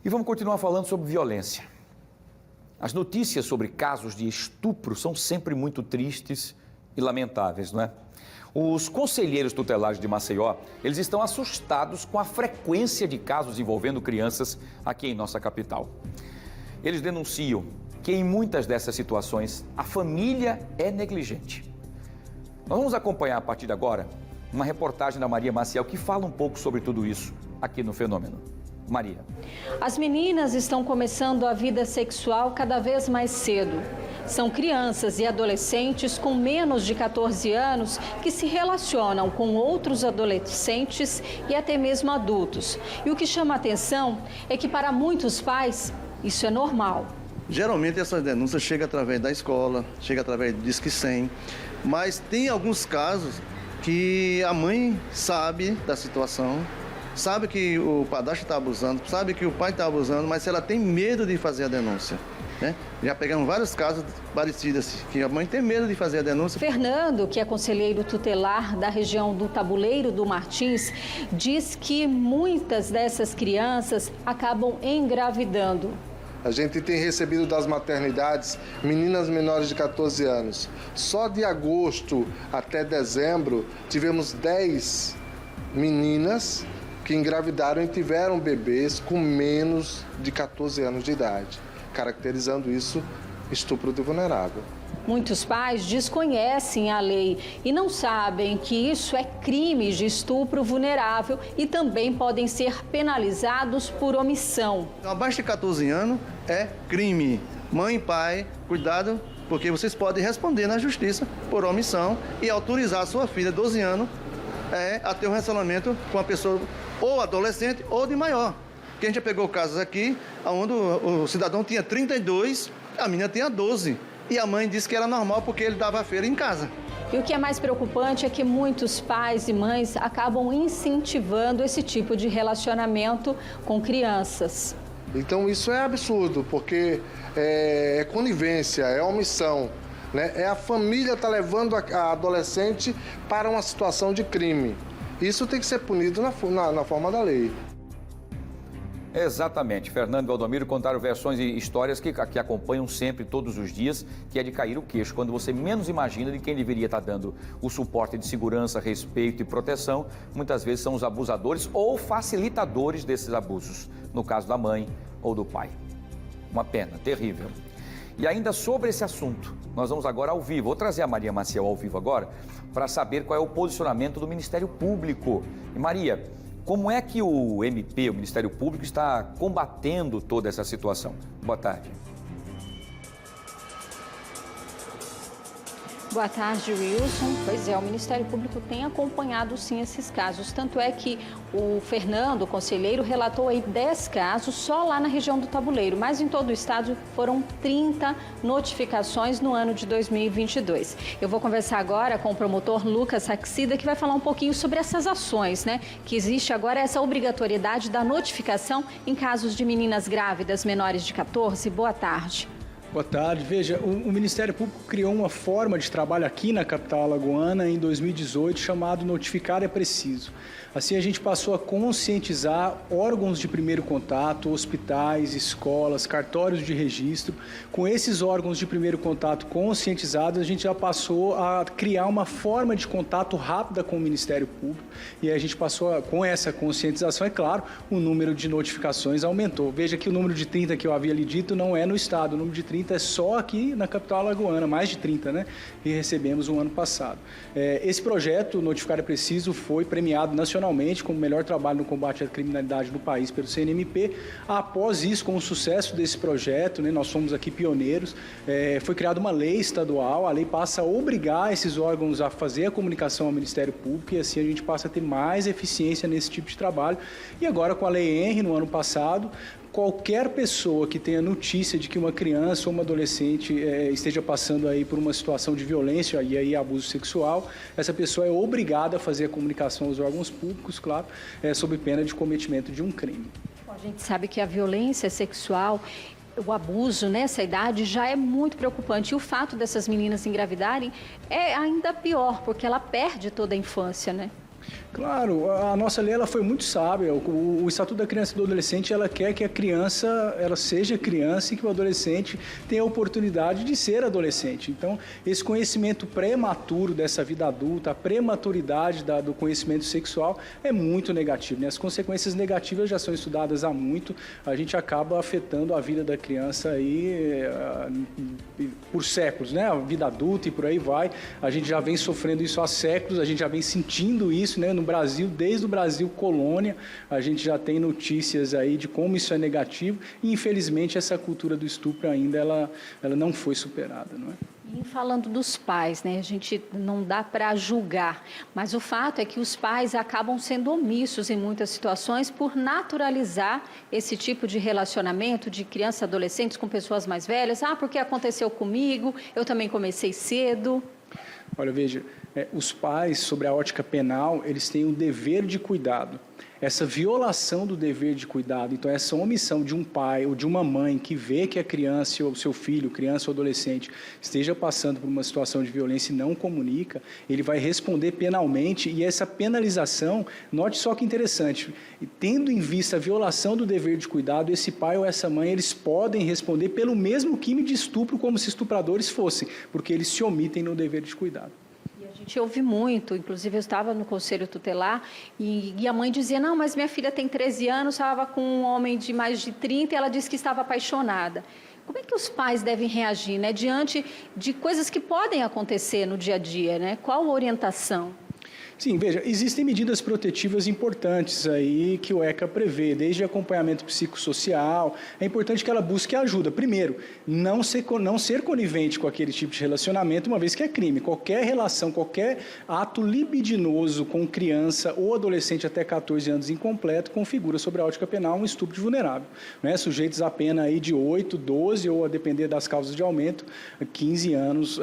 E vamos continuar falando sobre violência. As notícias sobre casos de estupro são sempre muito tristes e lamentáveis, não é? Os conselheiros tutelares de Maceió, eles estão assustados com a frequência de casos envolvendo crianças aqui em nossa capital. Eles denunciam que em muitas dessas situações a família é negligente. Nós vamos acompanhar a partir de agora uma reportagem da Maria Maciel que fala um pouco sobre tudo isso aqui no Fenômeno. Maria. As meninas estão começando a vida sexual cada vez mais cedo. São crianças e adolescentes com menos de 14 anos que se relacionam com outros adolescentes e até mesmo adultos. E o que chama a atenção é que para muitos pais isso é normal. Geralmente essas denúncias chegam através da escola, chegam através do Disque 100, mas tem alguns casos que a mãe sabe da situação, sabe que o padrasto está abusando, sabe que o pai está abusando, mas ela tem medo de fazer a denúncia. Né? Já pegamos vários casos parecidos, que a mãe tem medo de fazer a denúncia. Fernando, que é conselheiro tutelar da região do Tabuleiro do Martins, diz que muitas dessas crianças acabam engravidando. A gente tem recebido das maternidades meninas menores de 14 anos. Só de agosto até dezembro, tivemos 10 meninas que engravidaram e tiveram bebês com menos de 14 anos de idade, caracterizando isso estupro de vulnerável. Muitos pais desconhecem a lei e não sabem que isso é crime de estupro vulnerável e também podem ser penalizados por omissão. Abaixo de 14 anos é crime. Mãe e pai, cuidado, porque vocês podem responder na justiça por omissão e autorizar a sua filha, 12 anos, a ter um relacionamento com uma pessoa ou adolescente ou de maior. Porque a gente já pegou casos aqui onde o cidadão tinha 32, a menina tinha 12. E a mãe disse que era normal porque ele dava a feira em casa. E o que é mais preocupante é que muitos pais e mães acabam incentivando esse tipo de relacionamento com crianças. Então isso é absurdo, porque é conivência, é omissão, né? É a família tá levando a adolescente para uma situação de crime. Isso tem que ser punido na forma da lei. Exatamente. Fernando e Valdomiro contaram versões e histórias que acompanham sempre, todos os dias, que é de cair o queixo, quando você menos imagina de quem deveria estar dando o suporte de segurança, respeito e proteção, muitas vezes são os abusadores ou facilitadores desses abusos, no caso da mãe ou do pai. Uma pena, terrível. E ainda sobre esse assunto, nós vamos agora ao vivo, vou trazer a Maria Maciel ao vivo agora, para saber qual é o posicionamento do Ministério Público. E Maria, como é que o MP, o Ministério Público, está combatendo toda essa situação? Boa tarde. Boa tarde, Wilson. Pois é, o Ministério Público tem acompanhado sim esses casos. Tanto é que o Fernando, o conselheiro, relatou aí 10 casos só lá na região do Tabuleiro, mas em todo o estado foram 30 notificações no ano de 2022. Eu vou conversar agora com o promotor Lucas Saxida, que vai falar um pouquinho sobre essas ações, né? Que existe agora essa obrigatoriedade da notificação em casos de meninas grávidas menores de 14. Boa tarde. Boa tarde. Veja, o Ministério Público criou uma forma de trabalho aqui na capital alagoana em 2018 chamado Notificar é Preciso. Assim, a gente passou a conscientizar órgãos de primeiro contato, hospitais, escolas, cartórios de registro. Com esses órgãos de primeiro contato conscientizados, a gente já passou a criar uma forma de contato rápida com o Ministério Público. E a gente passou, com essa conscientização, é claro, o número de notificações aumentou. Veja que o número de 30 que eu havia lhe dito não é no estado, o número de 30 é só aqui na capital alagoana, mais de 30, né? E recebemos um ano passado. Esse projeto, Notificar é Preciso, foi premiado nacionalmente como o melhor trabalho no combate à criminalidade no país pelo CNMP. Após isso, com o sucesso desse projeto, né, nós fomos aqui pioneiros, foi criada uma lei estadual, a lei passa a obrigar esses órgãos a fazer a comunicação ao Ministério Público e assim a gente passa a ter mais eficiência nesse tipo de trabalho. E agora com a Lei Henry, no ano passado, qualquer pessoa que tenha notícia de que uma criança ou uma adolescente esteja passando aí por uma situação de violência e aí abuso sexual, essa pessoa é obrigada a fazer a comunicação aos órgãos públicos, claro, sob pena de cometimento de um crime. A gente sabe que a violência sexual, o abuso nessa idade já é muito preocupante. E o fato dessas meninas engravidarem é ainda pior, porque ela perde toda a infância, né? Claro, a nossa lei ela foi muito sábia. O Estatuto da Criança e do Adolescente ela quer que a criança ela seja criança e que o adolescente tenha a oportunidade de ser adolescente. Então, esse conhecimento prematuro dessa vida adulta, a prematuridade do conhecimento sexual é muito negativo, né? As consequências negativas já são estudadas há muito. A gente acaba afetando a vida da criança aí por séculos, né? A vida adulta e por aí vai. A gente já vem sofrendo isso há séculos, a gente já vem sentindo isso, né? No Brasil, desde o Brasil colônia, a gente já tem notícias aí de como isso é negativo e, infelizmente, essa cultura do estupro ainda ela não foi superada, não é? E falando dos pais, né, a gente não dá para julgar, mas o fato é que os pais acabam sendo omissos em muitas situações por naturalizar esse tipo de relacionamento de crianças e adolescentes com pessoas mais velhas. Ah, porque aconteceu comigo, eu também comecei cedo. Olha, veja, os pais, sobre a ótica penal, eles têm um dever de cuidado. Essa violação do dever de cuidado, então essa omissão de um pai ou de uma mãe que vê que a criança ou seu filho, criança ou adolescente, esteja passando por uma situação de violência e não comunica, ele vai responder penalmente e essa penalização, note só que interessante, tendo em vista a violação do dever de cuidado, esse pai ou essa mãe, eles podem responder pelo mesmo crime de estupro como se estupradores fossem, porque eles se omitem no dever de cuidado. A gente ouve muito, inclusive eu estava no conselho tutelar e a mãe dizia, não, mas minha filha tem 13 anos, estava com um homem de mais de 30 e ela disse que estava apaixonada. Como é que os pais devem reagir, né, diante de coisas que podem acontecer no dia a dia, né? Qual a orientação? Sim, veja, existem medidas protetivas importantes aí que o ECA prevê, desde acompanhamento psicossocial. É importante que ela busque ajuda. Primeiro, não ser conivente com aquele tipo de relacionamento, uma vez que é crime. Qualquer relação, qualquer ato libidinoso com criança ou adolescente até 14 anos incompleto configura, sobre a ótica penal, um estupro de vulnerável, né? Sujeitos a pena aí de 8, 12 ou, a depender das causas de aumento, 15 anos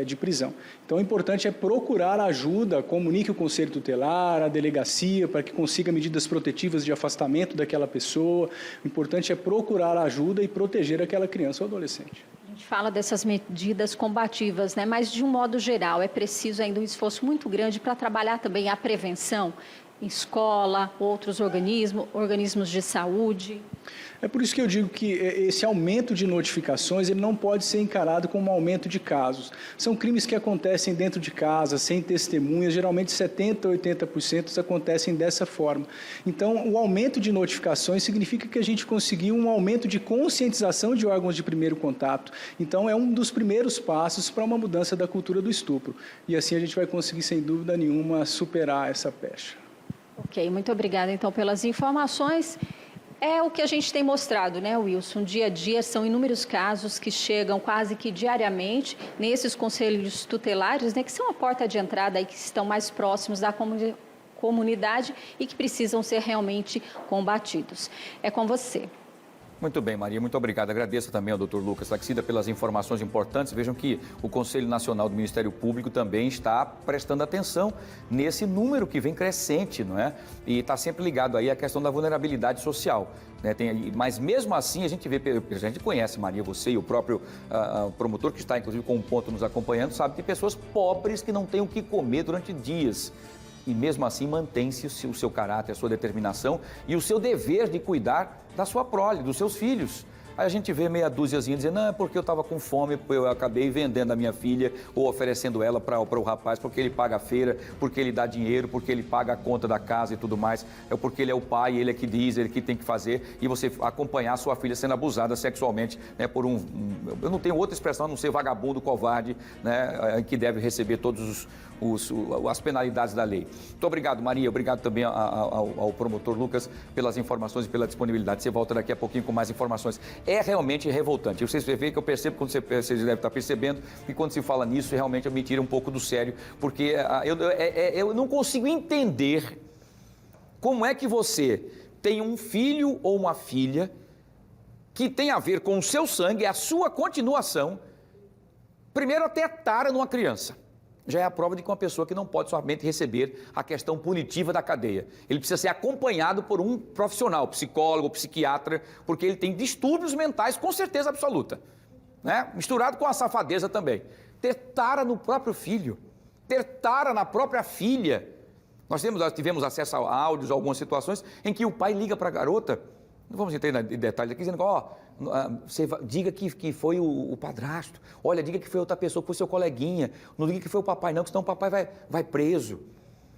de prisão. Então, o importante é procurar ajuda, comunique o conselho tutelar, a delegacia, para que consiga medidas protetivas de afastamento daquela pessoa. O importante é procurar ajuda e proteger aquela criança ou adolescente. A gente fala dessas medidas combativas, né? Mas, de um modo geral, é preciso ainda um esforço muito grande para trabalhar também a prevenção em escola, outros organismos de saúde. É por isso que eu digo que esse aumento de notificações ele não pode ser encarado como um aumento de casos. São crimes que acontecem dentro de casa, sem testemunhas, geralmente 70% a 80% acontecem dessa forma. Então, o aumento de notificações significa que a gente conseguiu um aumento de conscientização de órgãos de primeiro contato. Então, é um dos primeiros passos para uma mudança da cultura do estupro. E assim a gente vai conseguir, sem dúvida nenhuma, superar essa pecha. Ok, muito obrigada, então, pelas informações. É o que a gente tem mostrado, né, Wilson? Dia a dia são inúmeros casos que chegam quase que diariamente nesses conselhos tutelares, né, que são a porta de entrada e que estão mais próximos da comunidade e que precisam ser realmente combatidos. É com você. Muito bem, Maria, muito obrigado. Agradeço também ao Dr. Lucas Laxida pelas informações importantes. Vejam que o Conselho Nacional do Ministério Público também está prestando atenção nesse número que vem crescente, não é? E está sempre ligado aí à questão da vulnerabilidade social, né? Mas mesmo assim a gente conhece, Maria, você e o próprio promotor que está inclusive com um ponto nos acompanhando, sabe que tem pessoas pobres que não têm o que comer durante dias. E mesmo assim mantém-se o seu caráter, a sua determinação e o seu dever de cuidar da sua prole, dos seus filhos. Aí a gente vê meia dúziazinha dizendo, não, é porque eu estava com fome, eu acabei vendendo a minha filha ou oferecendo ela para o rapaz, porque ele paga a feira, porque ele dá dinheiro, porque ele paga a conta da casa e tudo mais, é porque ele é o pai, ele é que diz, ele que tem que fazer, e você acompanhar a sua filha sendo abusada sexualmente, né, por eu não tenho outra expressão a não ser vagabundo, covarde, né, que deve receber todas as penalidades da lei. Muito obrigado, Maria, obrigado também ao promotor Lucas pelas informações e pela disponibilidade. Você volta daqui a pouquinho com mais informações. É realmente revoltante. Vocês veem que eu percebo, quando vocês devem estar percebendo, que quando se fala nisso, realmente me tira um pouco do sério, porque eu não consigo entender como é que você tem um filho ou uma filha que tem a ver com o seu sangue, é a sua continuação, primeiro até tara numa criança. Já é a prova de que uma pessoa que não pode somente receber a questão punitiva da cadeia. Ele precisa ser acompanhado por um profissional, psicólogo, psiquiatra, porque ele tem distúrbios mentais com certeza absoluta, né? Misturado com a safadeza também. Ter tara no próprio filho, ter tara na própria filha, Nós tivemos acesso a áudios, a algumas situações em que o pai liga para a garota, não vamos entrar em detalhes aqui, dizendo, você diga que foi o padrasto, olha, diga que foi outra pessoa, que foi seu coleguinha, não diga que foi o papai não, que senão o papai vai preso.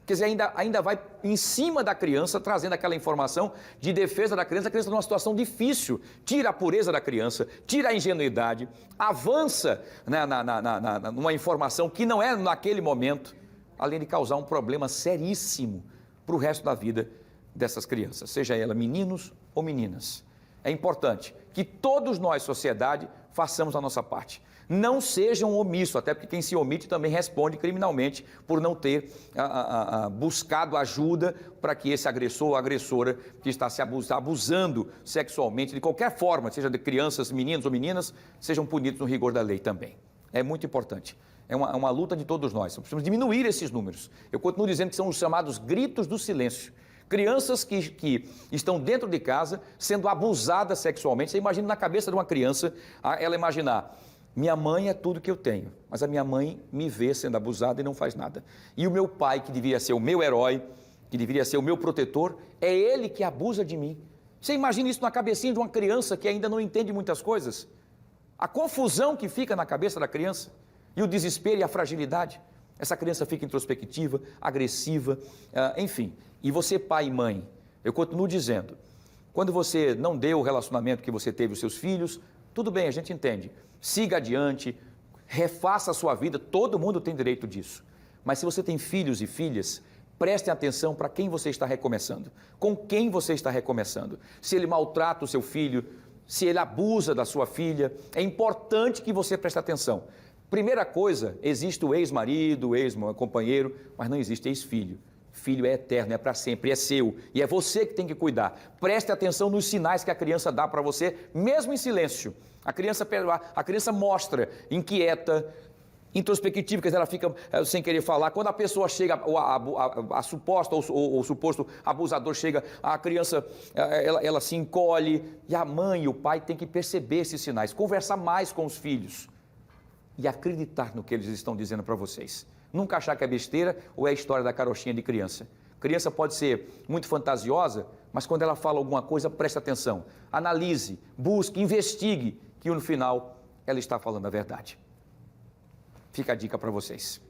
Quer dizer, ainda vai em cima da criança, trazendo aquela informação de defesa da criança numa situação difícil, tira a pureza da criança, tira a ingenuidade, avança numa informação que não é naquele momento, além de causar um problema seríssimo para o resto da vida dessas crianças, seja ela meninos ou meninas. É importante que todos nós, sociedade, façamos a nossa parte. Não sejam omissos, até porque quem se omite também responde criminalmente por não ter buscado ajuda para que esse agressor ou agressora que está se abusando sexualmente de qualquer forma, seja de crianças, meninos ou meninas, sejam punidos no rigor da lei também. É muito importante. É uma luta de todos nós. Precisamos diminuir esses números. Eu continuo dizendo que são os chamados gritos do silêncio. Crianças que estão dentro de casa sendo abusadas sexualmente. Você imagina na cabeça de uma criança, ela imaginar, minha mãe é tudo que eu tenho, mas a minha mãe me vê sendo abusada e não faz nada. E o meu pai, que deveria ser o meu herói, que deveria ser o meu protetor, é ele que abusa de mim. Você imagina isso na cabecinha de uma criança que ainda não entende muitas coisas? A confusão que fica na cabeça da criança, e o desespero e a fragilidade. Essa criança fica introspectiva, agressiva, enfim. E você, pai e mãe, eu continuo dizendo, quando você não deu o relacionamento que você teve com os seus filhos, tudo bem, a gente entende. Siga adiante, refaça a sua vida, todo mundo tem direito disso. Mas se você tem filhos e filhas, prestem atenção para quem você está recomeçando, com quem você está recomeçando. Se ele maltrata o seu filho, se ele abusa da sua filha, é importante que você preste atenção. Primeira coisa, existe o ex-marido, o ex-companheiro, mas não existe ex-filho. Filho é eterno, é para sempre, é seu e é você que tem que cuidar. Preste atenção nos sinais que a criança dá para você, mesmo em silêncio. A criança mostra inquieta, introspectiva, quer dizer, ela fica sem querer falar. Quando a pessoa chega, a suposta ou o suposto abusador chega, a criança ela se encolhe. E a mãe e o pai têm que perceber esses sinais, conversar mais com os filhos e acreditar no que eles estão dizendo para vocês. Nunca achar que é besteira ou é a história da carochinha de criança. Criança pode ser muito fantasiosa, mas quando ela fala alguma coisa, preste atenção. Analise, busque, investigue, que no final ela está falando a verdade. Fica a dica para vocês.